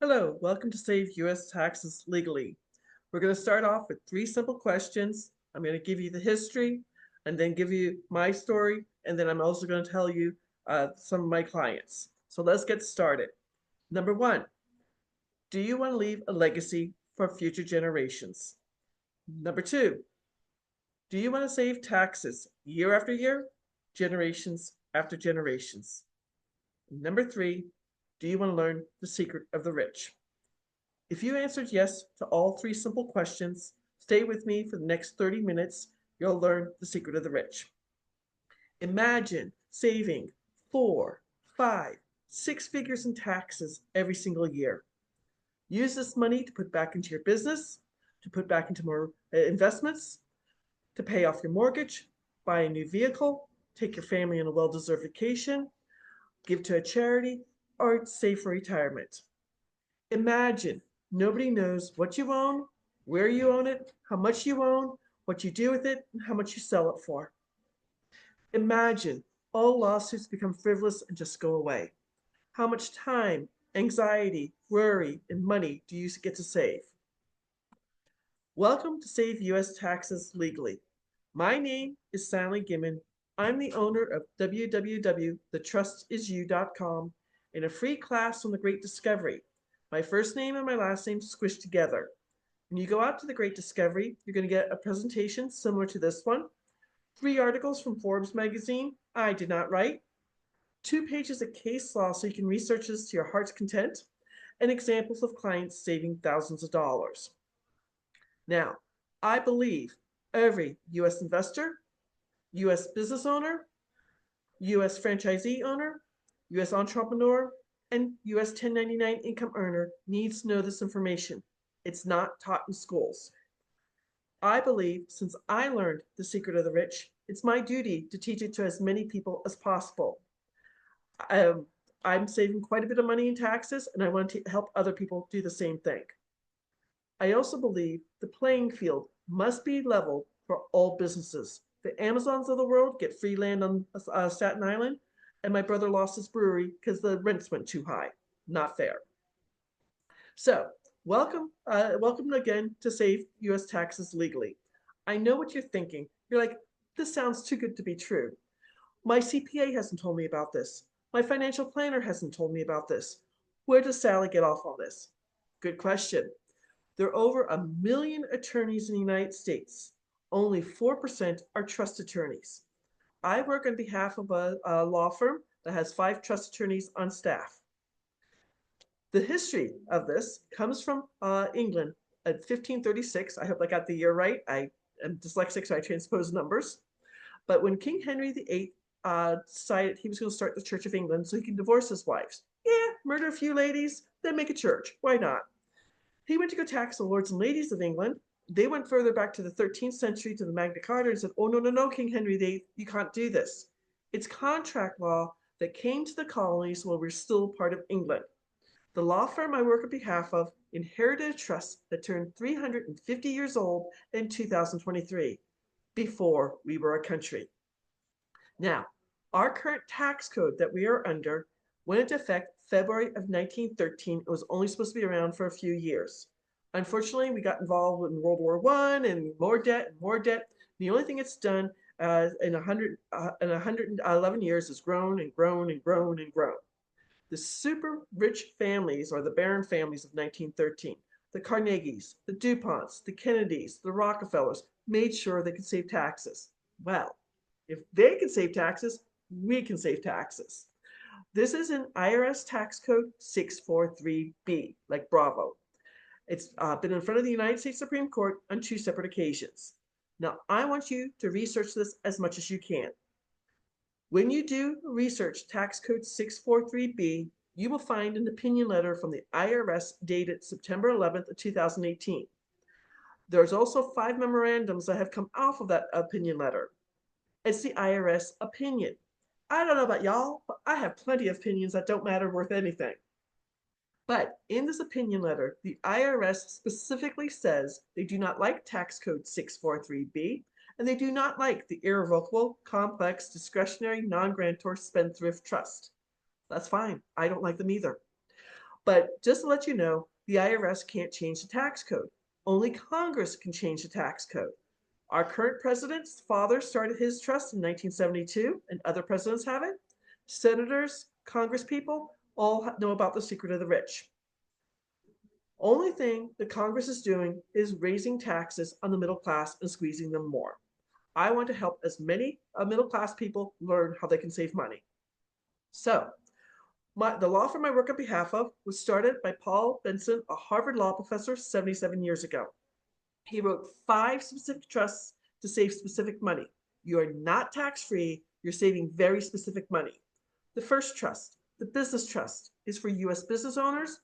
Hello, welcome to Save U.S. Taxes Legally. We're going to start off with three simple questions. I'm going to give you the history and then give you my story, and then I'm also going to tell you some of my clients. So let's get started. Number one, do you want to leave a legacy for future generations? Number two, do you want to save taxes year after year, generations after generations? Number three, do you want to learn the secret of the rich? If you answered yes to all three simple questions, stay with me for the next 30 minutes. You'll learn the secret of the rich. Imagine saving 4, 5, 6 figures in taxes every single year. Use this money to put back into your business, to put back into more investments, to pay off your mortgage, buy a new vehicle, take your family on a well-deserved vacation, give to a charity, or save for retirement. Imagine nobody knows what you own, where you own it, how much you own, what you do with it, and how much you sell it for. Imagine all lawsuits become frivolous and just go away. How much time, anxiety, worry, and money do you get to save? Welcome to Save U.S. Taxes Legally. My name is Sally Gimmon. I'm the owner of www.thetrustisyou.com and a free class on the Great Discovery. My first name and my last name squished together. When you go out to the Great Discovery, you're going to get a presentation similar to this one, 3 articles from Forbes magazine I did not write, 2 pages of case law so you can research this to your heart's content, and examples of clients saving thousands of dollars. Now, I believe every U.S. investor, U.S. business owner, U.S. franchisee owner, U.S. entrepreneur, and U.S. 1099 income earner needs to know this information. It's not taught in schools. I believe since I learned the secret of the rich, it's my duty to teach it to as many people as possible. I'm saving quite a bit of money in taxes, and I want to help other people do the same thing. I also believe the playing field must be leveled for all businesses. The Amazons of the world get free land on Staten Island, and my brother lost his brewery because the rents went too high. Not fair. So, welcome again to Save U.S. Taxes Legally. I know what you're thinking. You're like, this sounds too good to be true. My CPA hasn't told me about this. My financial planner hasn't told me about this. Where does Sally get off on this? Good question. There are over 1 million attorneys in the United States. Only 4% are trust attorneys. I work on behalf of a law firm that has 5 trust attorneys on staff. The history of this comes from England at 1536. I hope I got the year right. I am dyslexic, so I transpose numbers. But when King Henry VIII decided he was going to start the Church of England so he can divorce his wives. Yeah, murder a few ladies, then make a church. Why not? He went to go tax the lords and ladies of England. They went further back to the 13th century to the Magna Carta and said, oh, no, no, no, King Henry VIII, you can't do this. It's contract law that came to the colonies while we're still part of England. The law firm I work on behalf of inherited a trust that turned 350 years old in 2023, before we were a country. Now, our current tax code that we are under went into effect February of 1913. It was only supposed to be around for a few years. Unfortunately, we got involved in World War I and more debt and more debt. The only thing it's done in 111 years is grown and grown and grown and grown. The super rich families, or the Baron families of 1913, the Carnegies, the DuPonts, the Kennedys, the Rockefellers, made sure they could save taxes. Well, if they can save taxes, we can save taxes. This is in IRS Tax Code 643B, like Bravo. It's been in front of the United States Supreme Court on 2 separate occasions. Now, I want you to research this as much as you can. When you do research Tax Code 643B, you will find an opinion letter from the IRS dated September 11th of 2018. There's also 5 memorandums that have come off of that opinion letter. It's the IRS opinion. I don't know about y'all, but I have plenty of opinions that don't matter worth anything. But in this opinion letter, the IRS specifically says they do not like Tax Code 643B, and they do not like the Irrevocable, Complex, Discretionary, Non-Grantor Spendthrift Trust. That's fine. I don't like them either. But just to let you know, the IRS can't change the tax code. Only Congress can change the tax code. Our current president's father started his trust in 1972, and other presidents have it. Senators, congresspeople all know about the secret of the rich. Only thing that Congress is doing is raising taxes on the middle class and squeezing them more. I want to help as many middle class people learn how they can save money. So, the law firm I work on behalf of was started by Paul Benson, a Harvard law professor, 77 years ago. He wrote 5 specific trusts to save specific money. You are not tax-free, you're saving very specific money. The first trust, the business trust, is for US business owners,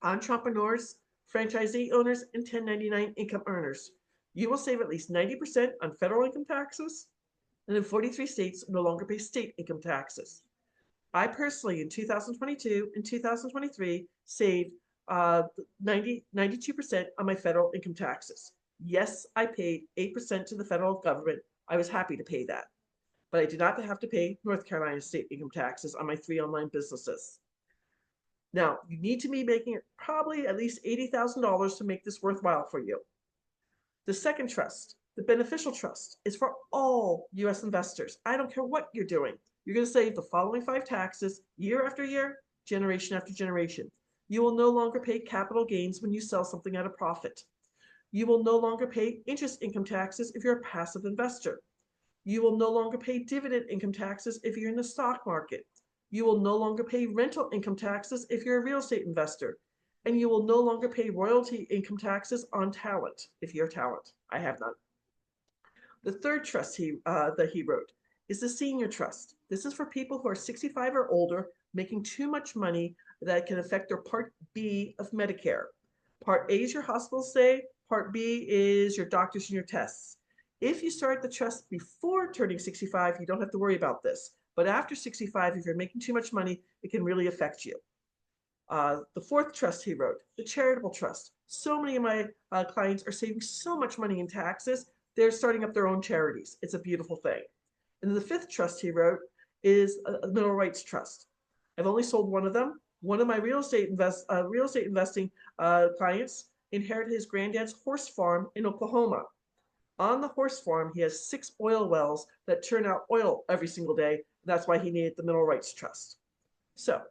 entrepreneurs, franchisee owners, and 1099 income earners. You will save at least 90% on federal income taxes, and in 43 states no longer pay state income taxes. I personally, in 2022 and 2023, saved 92% on my federal income taxes. Yes, I paid 8% to the federal government. I was happy to pay that. But I did not have to pay North Carolina state income taxes on my 3 online businesses. Now, you need to be making probably at least $80,000 to make this worthwhile for you. The second trust, the beneficial trust, is for all US investors. I don't care what you're doing. You're going to save the following 5 taxes year after year, generation after generation. You will no longer pay capital gains when you sell something at a profit. You will no longer pay interest income taxes if you're a passive investor. You will no longer pay dividend income taxes if you're in the stock market. You will no longer pay rental income taxes if you're a real estate investor. And you will no longer pay royalty income taxes on talent if you're talent. I have none. The third trust that he wrote is the senior trust. This is for people who are 65 or older, making too much money that can affect their Part B of Medicare. Part A is your hospital stay. Part B is your doctors and your tests. If you start the trust before turning 65, you don't have to worry about this. But after 65, if you're making too much money, it can really affect you. The fourth trust he wrote, the charitable trust. So many of my clients are saving so much money in taxes, they're starting up their own charities. It's a beautiful thing. And the fifth trust he wrote is a mineral rights trust. I've only sold one of them. One of my real estate investing clients inherited his granddad's horse farm in Oklahoma. On the horse farm, he has 6 oil wells that turn out oil every single day. That's why he needed the mineral rights trust. So,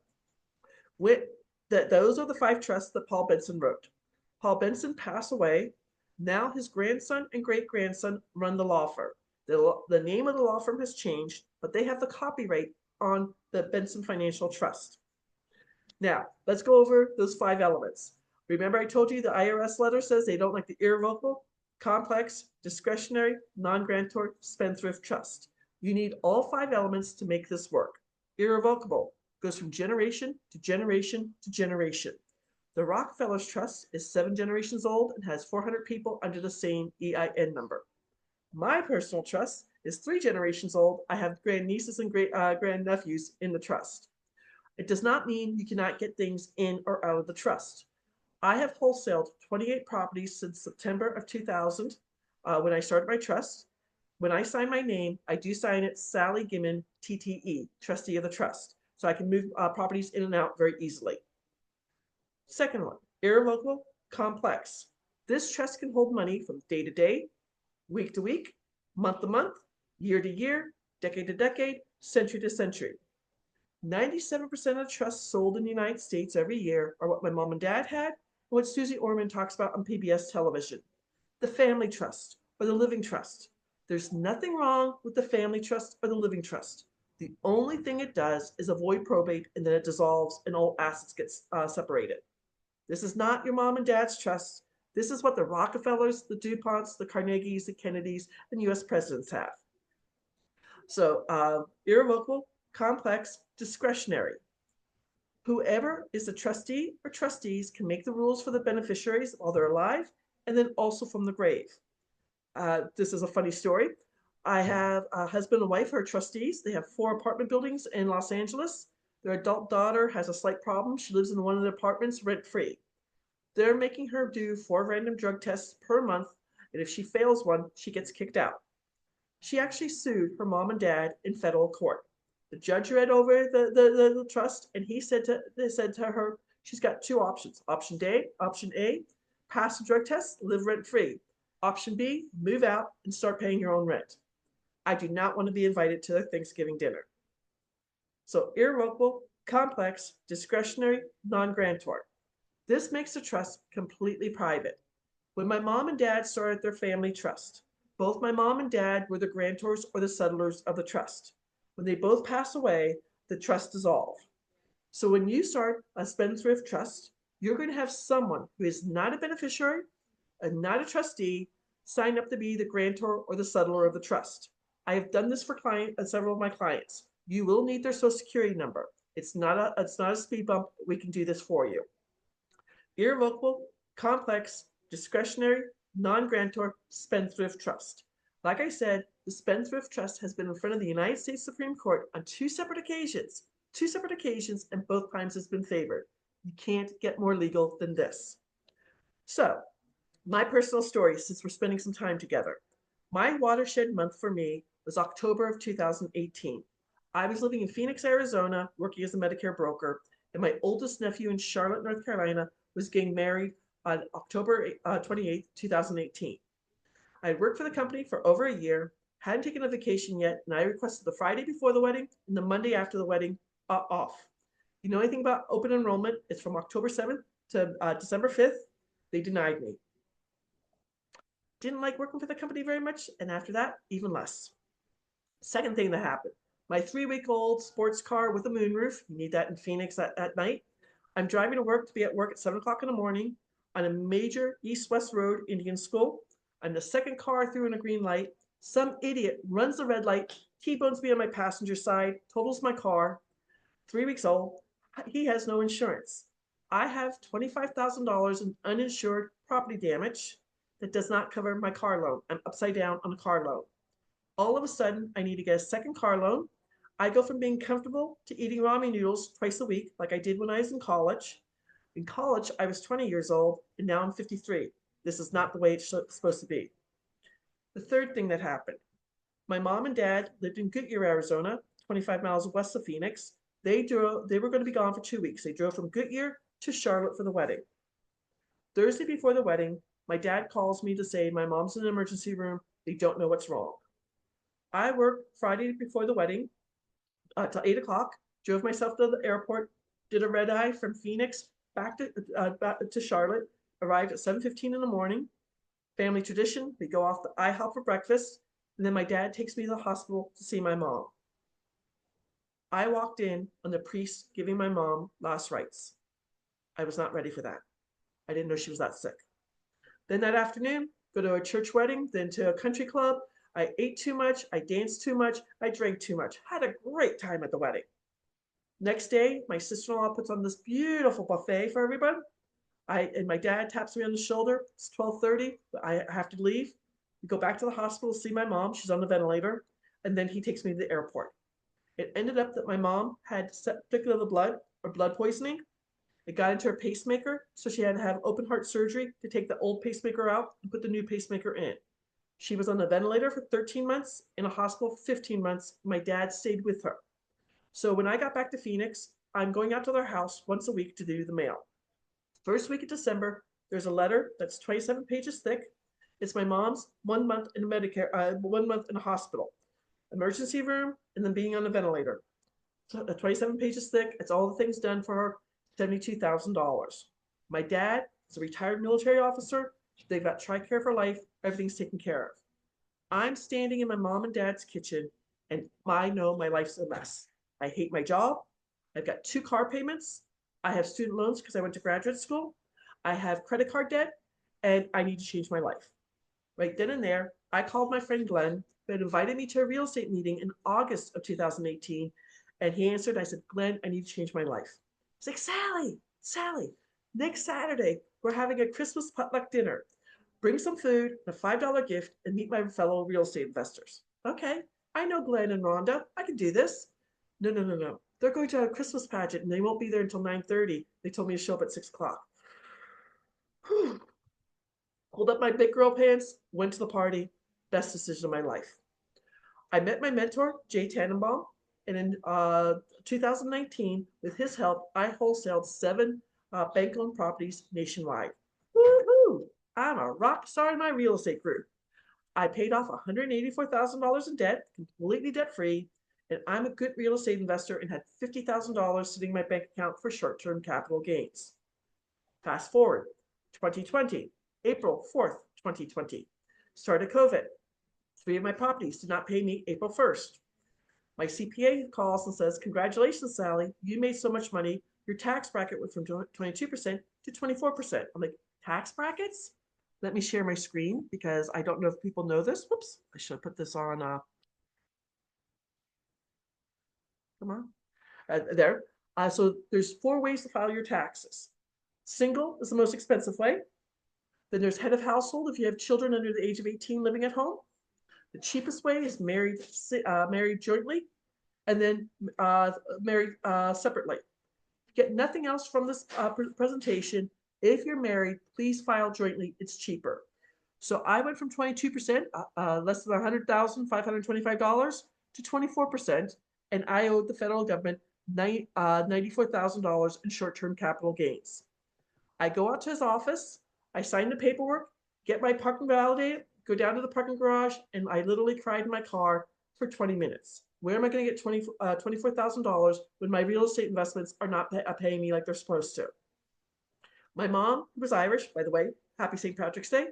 those are the 5 trusts that Paul Benson wrote. Paul Benson passed away. Now his grandson and great-grandson run the law firm. The name of the law firm has changed, but they have the copyright on the Benson Financial Trust. Now, let's go over those 5 elements. Remember I told you the IRS letter says they don't like the irrevocable, complex, discretionary, non-grantor, spendthrift trust. You need all 5 elements to make this work. Irrevocable goes from generation to generation to generation. The Rockefellers Trust is 7 generations old and has 400 people under the same EIN number. My personal trust is 3 generations old. I have grandnieces and grandnephews in the trust. It does not mean you cannot get things in or out of the trust. I have wholesaled 28 properties since September of 2000 when I started my trust. When I sign my name, I do sign it Sally Gimmon, TTE, trustee of the trust. So I can move properties in and out very easily. Second one, irrevocable, complex. This trust can hold money from day to day, week to week, month to month, year to year, decade to decade, century to century. 97% of trusts sold in the United States every year are what my mom and dad had and what Susie Orman talks about on PBS television. The family trust or the living trust. There's nothing wrong with the family trust or the living trust. The only thing it does is avoid probate and then it dissolves and all assets get separated. This is not your mom and dad's trust. This is what the Rockefellers, the DuPonts, the Carnegies, the Kennedys, and US presidents have. So irrevocable, complex, discretionary. Whoever is the trustee or trustees can make the rules for the beneficiaries while they're alive and then also from the grave. This is a funny story. I have a husband and wife who are trustees. They have 4 apartment buildings in Los Angeles. Their adult daughter has a slight problem. She lives in one of the apartments rent-free. They're making her do 4 random drug tests per month, and if she fails one, she gets kicked out. She actually sued her mom and dad in federal court. The judge read over the trust, and he said to her, She's got two options. Option A, pass the drug test, live rent free. Option B, move out and start paying your own rent. I do not want to be invited to their Thanksgiving dinner. So irrevocable, complex, discretionary, non-grantor. This makes the trust completely private. When my mom and dad started their family trust, both my mom and dad were the grantors or the settlers of the trust. When they both pass away, the trust dissolved. So when you start a spendthrift trust, you're going to have someone who is not a beneficiary and not a trustee sign up to be the grantor or the settler of the trust. I have done this for several of my clients. You will need their social security number. It's not a speed bump. We can do this for you. Irrevocable, complex, discretionary, non-grantor, spendthrift trust. Like I said, the Spendthrift Trust has been in front of the United States Supreme Court on two separate occasions, and both times has been favored. You can't get more legal than this. So, my personal story, since we're spending some time together. My watershed month for me was October of 2018. I was living in Phoenix, Arizona, working as a Medicare broker, and my oldest nephew in Charlotte, North Carolina, was getting married on October 28th, 2018. I had worked for the company for over a year, hadn't taken a vacation yet, and I requested the Friday before the wedding and the Monday after the wedding off. You know anything about open enrollment? It's from October 7th to December 5th. They denied me. Didn't like working for the company very much, and after that, even less. Second thing that happened, my 3-week-old sports car with a moonroof, you need that in Phoenix at night. I'm driving to work to be at work at 7 o'clock in the morning on a major east-west road Indian school. I'm the second car through in a green light. Some idiot runs the red light, T-bones me on my passenger side, totals my car. 3 weeks old. He has no insurance. I have $25,000 in uninsured property damage that does not cover my car loan. I'm upside down on a car loan. All of a sudden, I need to get a second car loan. I go from being comfortable to eating ramen noodles twice a week, like I did when I was in college. In college, I was 20 years old, and now I'm 53. This is not the way it's supposed to be. The third thing that happened, my mom and dad lived in Goodyear, Arizona, 25 miles west of Phoenix. They were going to be gone for 2 weeks. They drove from Goodyear to Charlotte for the wedding. Thursday before the wedding, my dad calls me to say my mom's in an emergency room. They don't know what's wrong. I worked Friday before the wedding till 8 o'clock, drove myself to the airport, did a red eye from Phoenix back to Charlotte, arrived at 7:15 in the morning. Family tradition, we go off the IHOP for breakfast, and then my dad takes me to the hospital to see my mom. I walked in on the priest giving my mom last rites. I was not ready for that. I didn't know she was that sick. Then that afternoon, go to a church wedding, then to a country club. I ate too much, I danced too much, I drank too much. Had a great time at the wedding. Next day, my sister-in-law puts on this beautiful buffet for everyone. And my dad taps me on the shoulder. It's 12:30. I have to leave. We go back to the hospital, see my mom. She's on the ventilator. And then he takes me to the airport. It ended up that my mom had septic of the blood or blood poisoning. It got into her pacemaker, so she had to have open heart surgery to take the old pacemaker out and put the new pacemaker in. She was on the ventilator for 13 months, in a hospital for 15 months. My dad stayed with her. So when I got back to Phoenix, I'm going out to their house once a week to do the mail. First week of December, there's a letter that's 27 pages thick. It's my mom's 1 month in Medicare, 1 month in a hospital, emergency room, and then being on a ventilator. So 27 pages thick. It's all the things done for her. $72,000. My dad is a retired military officer. They've got TRICARE for life. Everything's taken care of. I'm standing in my mom and dad's kitchen, and I know my life's a mess. I hate my job. I've got 2 car payments. I have student loans because I went to graduate school. I have credit card debt, and I need to change my life. Right then and there, I called my friend Glenn, who had invited me to a real estate meeting in August of 2018, and he answered. I said, Glenn, I need to change my life. He's like, Sally, next Saturday, we're having a Christmas potluck dinner. Bring some food, a $5 gift, and meet my fellow real estate investors. Okay, I know Glenn and Rhonda. I can do this. No. They're going to a Christmas pageant, and they won't be there until 9:30. They told me to show up at 6 o'clock. Pulled up my big girl pants, went to the party. Best decision of my life. I met my mentor, Jay Tannenbaum, and in 2019, with his help, I wholesaled 7 bank-owned properties nationwide. Woohoo! I'm a rock star in my real estate group. I paid off $184,000 in debt, completely debt-free, and I'm a good real estate investor and had $50,000 sitting in my bank account for short-term capital gains. Fast forward, 2020, April 4th, 2020, start of COVID. 3 of my properties did not pay me April 1st. My CPA calls and says, congratulations, Sally, you made so much money. Your tax bracket went from 22% to 24%. I'm like, tax brackets? Let me share my screen because I don't know if people know this. Whoops, I should have put this on. Come on, there. So there's 4 ways to file your taxes. Single is the most expensive way. Then there's head of household if you have children under the age of 18 living at home. The cheapest way is married jointly, and then married separately. Get nothing else from this presentation. If you're married, please file jointly. It's cheaper. So I went from 22%, less than $100,525, to 24%, and I owed the federal government $94,000 in short-term capital gains. I go out to his office, I sign the paperwork, get my parking validated, go down to the parking garage, and I literally cried in my car for 20 minutes. Where am I going to get $24,000 when my real estate investments are not paying me like they're supposed to? My mom, who was Irish, by the way, happy St. Patrick's Day.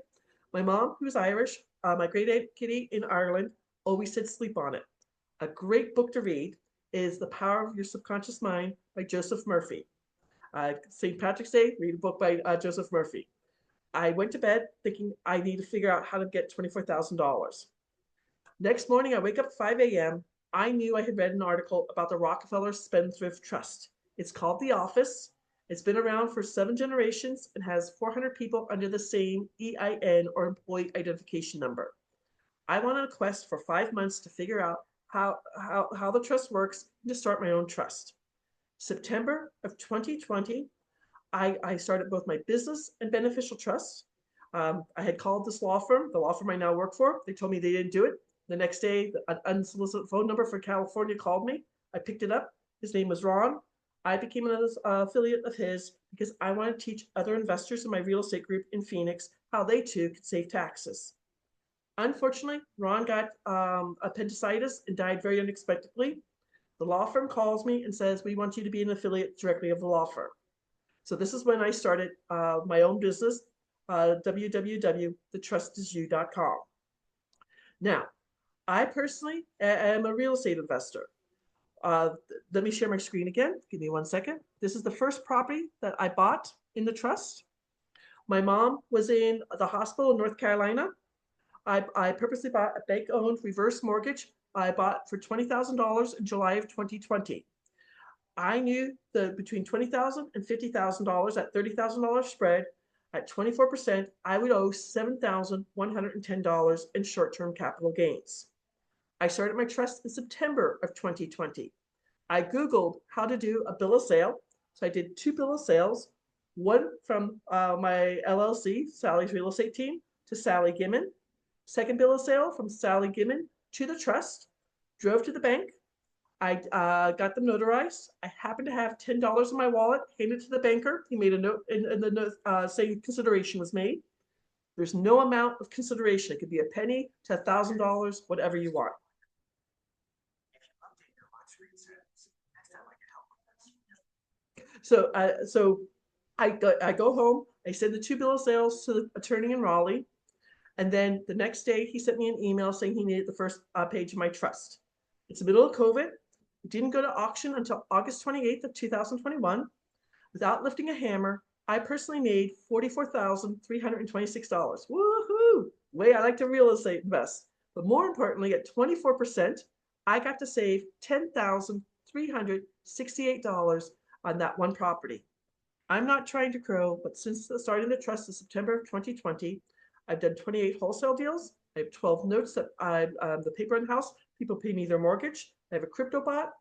My mom, who was Irish, my great aunt Kitty in Ireland, always said sleep on it. A great book to read is The Power of Your Subconscious Mind by Joseph Murphy. St. Patrick's Day, read a book by Joseph Murphy. I went to bed thinking I need to figure out how to get $24,000. Next morning, I wake up at 5 a.m. I knew I had read an article about the Rockefellers Spendthrift Trust. It's called The Office. It's been around for 7 generations and has 400 people under the same EIN or employee identification number. I went on a quest for 5 months to figure out how the trust works and to start my own trust. September of 2020, I started both my business and beneficial trusts. I had called this law firm, the law firm I now work for. They told me they didn't do it. The next day, an unsolicited phone number from California called me. I picked it up. His name was Ron. I became an affiliate of his because I want to teach other investors in my real estate group in Phoenix how they too could save taxes. Unfortunately, Ron got appendicitis and died very unexpectedly. The law firm calls me and says, we want you to be an affiliate directly of the law firm. So this is when I started my own business, www.thetrustisyou.com. Now, I personally am a real estate investor. Let me share my screen again. Give me 1 second. This is the first property that I bought in the trust. My mom was in the hospital in North Carolina. I purposely bought a bank-owned reverse mortgage. I bought for $20,000 in July of 2020. I knew that between $20,000 and $50,000, at $30,000 spread, at 24%, I would owe $7,110 in short-term capital gains. I started my trust in September of 2020. I Googled how to do a bill of sale. So I did 2 bill of sales, one from my LLC, Sally's Real Estate Team, to Sally Gimmon. Second bill of sale from Sally Gimmon to the trust. Drove to the bank. I got them notarized. I happened to have $10 in my wallet, handed it to the banker. He made a note in the note saying consideration was made. There's no amount of consideration. It could be a penny to $1,000, whatever you want. So I go home. I send the 2 bill of sales to the attorney in Raleigh. And then the next day, he sent me an email saying he needed the first page of my trust. It's the middle of COVID. It didn't go to auction until August 28th of 2021. Without lifting a hammer, I personally made $44,326. Woohoo! Way I like to real estate invest. But more importantly, at 24%, I got to save $10,368 on that one property. I'm not trying to crow, but since starting the trust in September of 2020, I've done 28 wholesale deals. I have 12 notes that the paper in house. People pay me their mortgage. I have a crypto bot.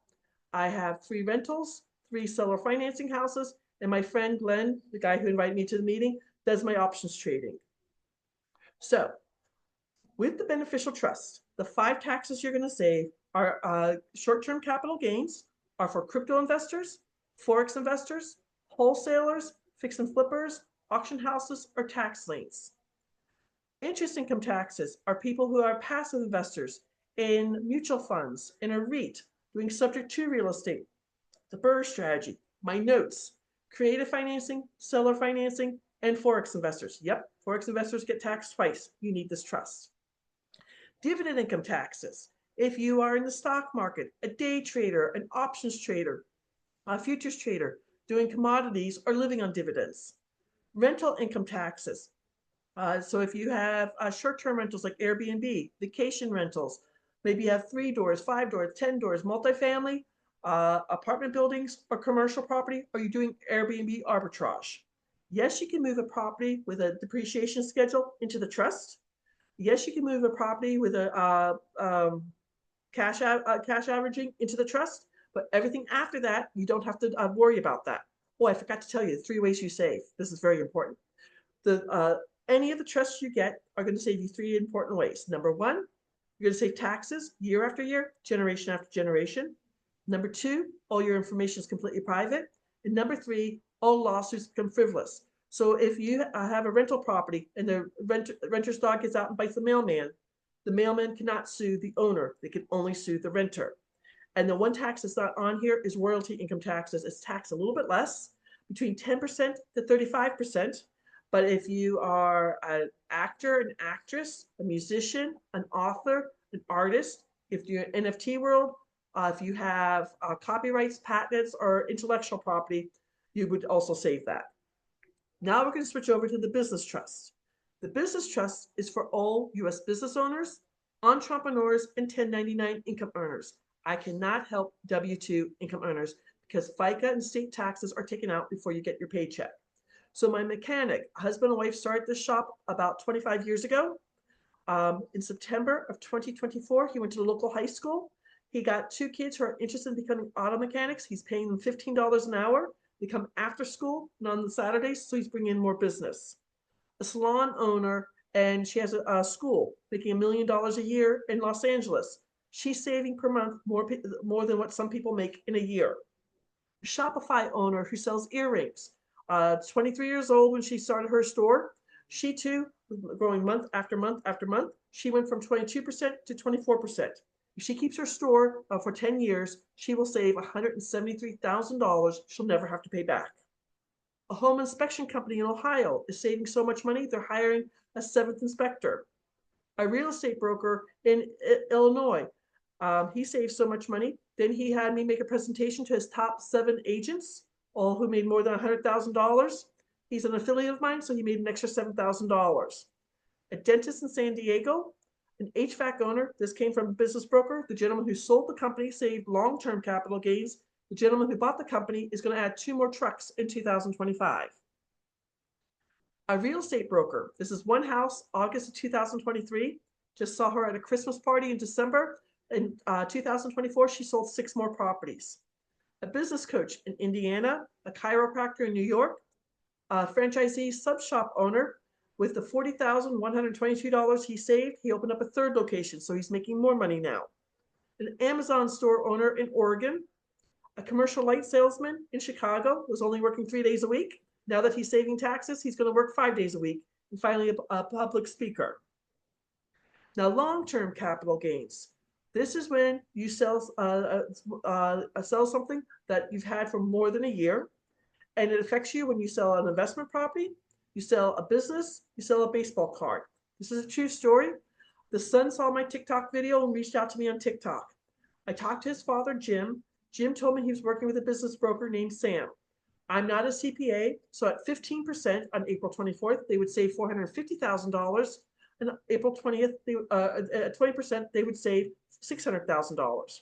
I have 3 rentals, 3 seller financing houses, and my friend Glenn, the guy who invited me to the meeting, does my options trading. So with the beneficial trust, the 5 taxes you're going to save are short-term capital gains are for crypto investors, forex investors, wholesalers, fix and flippers, auction houses, or tax liens. Interest income taxes are people who are passive investors in mutual funds, in a REIT, doing subject to real estate, the BRRRR strategy, my notes, creative financing, seller financing, and forex investors. Yep, forex investors get taxed twice. You need this trust. Dividend income taxes. If you are in the stock market, a day trader, an options trader, a futures trader, doing commodities or living on dividends. Rental income taxes. So if you have short-term rentals like Airbnb, vacation rentals, maybe you have 3 doors, 5 doors, 10 doors, multifamily, apartment buildings, or commercial property, or you're doing Airbnb arbitrage. Yes, you can move a property with a depreciation schedule into the trust. Yes, you can move a property with a cash averaging into the trust, but everything after that, you don't have to worry about that. Oh, I forgot to tell you, 3 ways you save. This is very important. Any of the trusts you get are going to save you 3 important ways. Number 1, you're going to save taxes year after year, generation after generation. Number 2, all your information is completely private. And number 3, all lawsuits become frivolous. So if you have a rental property and the renter's dog gets out and bites the mailman cannot sue the owner. They can only sue the renter. And the one tax that's not on here is royalty income taxes. It's taxed a little bit less, between 10% to 35%. But if you are an actor, an actress, a musician, an author, an artist, if you're in NFT world, if you have copyrights, patents, or intellectual property, you would also save that. Now we're going to switch over to the business trust. The business trust is for all U.S. business owners, entrepreneurs, and 1099 income earners. I cannot help W-2 income earners because FICA and state taxes are taken out before you get your paycheck. So my mechanic, husband and wife, started this shop about 25 years ago. In September of 2024, he went to the local high school. He got 2 kids who are interested in becoming auto mechanics. He's paying them $15 an hour. They come after school and on the Saturdays, so he's bringing in more business. A salon owner, and she has a school making $1 million a year in Los Angeles. She's saving per month more than what some people make in a year. A Shopify owner who sells earrings. 23 years old when she started her store. She too was growing month after month after month. She went from 22% to 24%. If she keeps her store for 10 years, she will save $173,000 she'll never have to pay back. A home inspection company in Ohio is saving so much money, they're hiring a 7th inspector. A real estate broker in Illinois, he saved so much money. Then he had me make a presentation to his top 7 agents, all who made more than $100,000. He's an affiliate of mine, so he made an extra $7,000. A dentist in San Diego, an HVAC owner. This came from a business broker. The gentleman who sold the company saved long-term capital gains. The gentleman who bought the company is going to add 2 more trucks in 2025. A real estate broker. This is one house, August of 2023. Just saw her at a Christmas party in December. In 2024, she sold 6 more properties. A business coach in Indiana, a chiropractor in New York, a franchisee sub shop owner. With the $40,122 he saved, he opened up a 3rd location, so he's making more money now. An Amazon store owner in Oregon, a commercial light salesman in Chicago, was only working 3 days a week. Now that he's saving taxes, he's going to work 5 days a week. And finally, a public speaker. Now, long-term capital gains. This is when you sell something that you've had for more than a year, and it affects you when you sell an investment property, you sell a business, you sell a baseball card. This is a true story. The son saw my TikTok video and reached out to me on TikTok. I talked to his father, Jim. Jim told me he was working with a business broker named Sam. I'm not a CPA, so at 15% on April 24th, they would save $450,000. And April 20th, at 20%, they would save $600,000.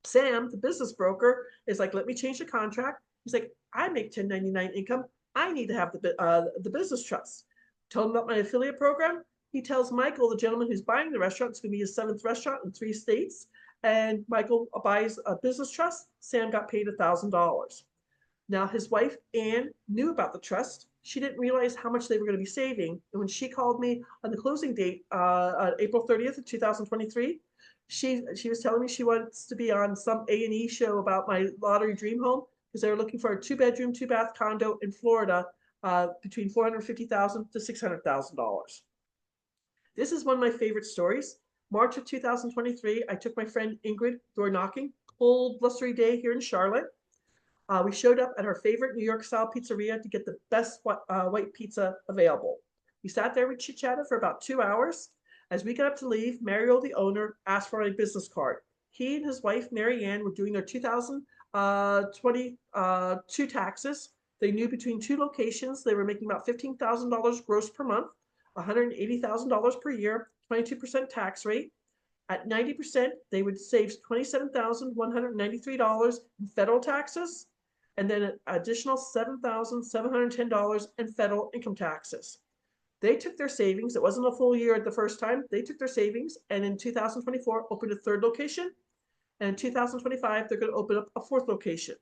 Sam, the business broker, is like, let me change the contract. He's like, I make 1099 income. I need to have the business trust. Told him about my affiliate program. He tells Michael, the gentleman who's buying the restaurant, it's going to be his 7th restaurant in 3 states. And Michael buys a business trust. Sam got paid $1,000. Now his wife, Ann, knew about the trust. She didn't realize how much they were going to be saving. And when she called me on the closing date, April 30th of 2023, she was telling me she wants to be on some A&E show about my lottery dream home, because they were looking for a 2-bedroom, 2-bath condo in Florida between $450,000 to $600,000. This is one of my favorite stories. March of 2023, I took my friend Ingrid door knocking, cold, blustery day here in Charlotte. We showed up at her favorite New York style pizzeria to get the best white pizza available. We sat there, we chit chatted for about 2 hours. As we got up to leave, Mario, the owner, asked for a business card. He and his wife, Mary Ann, were doing their 2022 taxes. They knew between 2 locations, they were making about $15,000 gross per month, $180,000 per year, 22% tax rate. At 90%, they would save $27,193 in federal taxes, and then an additional $7,710 in federal income taxes. They took their savings. It wasn't a full year at the first time. They took their savings, and in 2024, opened a 3rd location. And in 2025, they're going to open up a 4th location.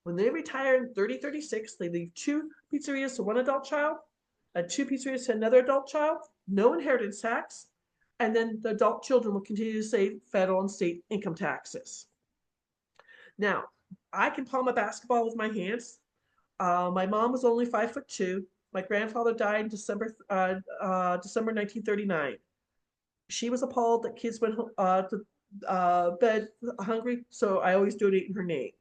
When they retire in 3036, they leave 2 pizzerias to 1 adult child, and 2 pizzerias to another adult child, no inheritance tax, and then the adult children will continue to save federal and state income taxes. Now, I can palm a basketball with my hands. My mom was only 5'2". My grandfather died in December 1939. She was appalled that kids went to bed hungry, so I always donate in her name.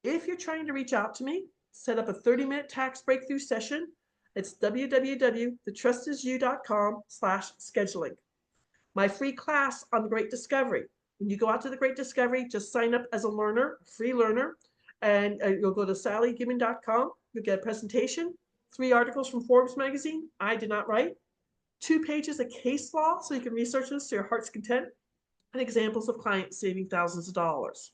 If you're trying to reach out to me, set up a 30-minute tax breakthrough session. It's www.thetrustisyou.com/scheduling. My free class on the Great Discovery. When you go out to the Great Discovery, just sign up as a learner, a free learner, and you'll go to sallygibbon.com. You'll get a presentation, 3 articles from Forbes magazine I did not write, 2 pages of case law so you can research this to your heart's content, and examples of clients saving thousands of dollars.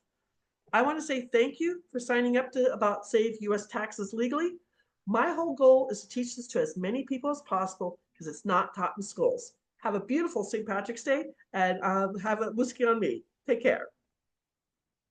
I want to say thank you for signing up to About Save U.S. Taxes Legally. My whole goal is to teach this to as many people as possible because it's not taught in schools. Have a beautiful St. Patrick's Day, and have a whiskey on me. Take care.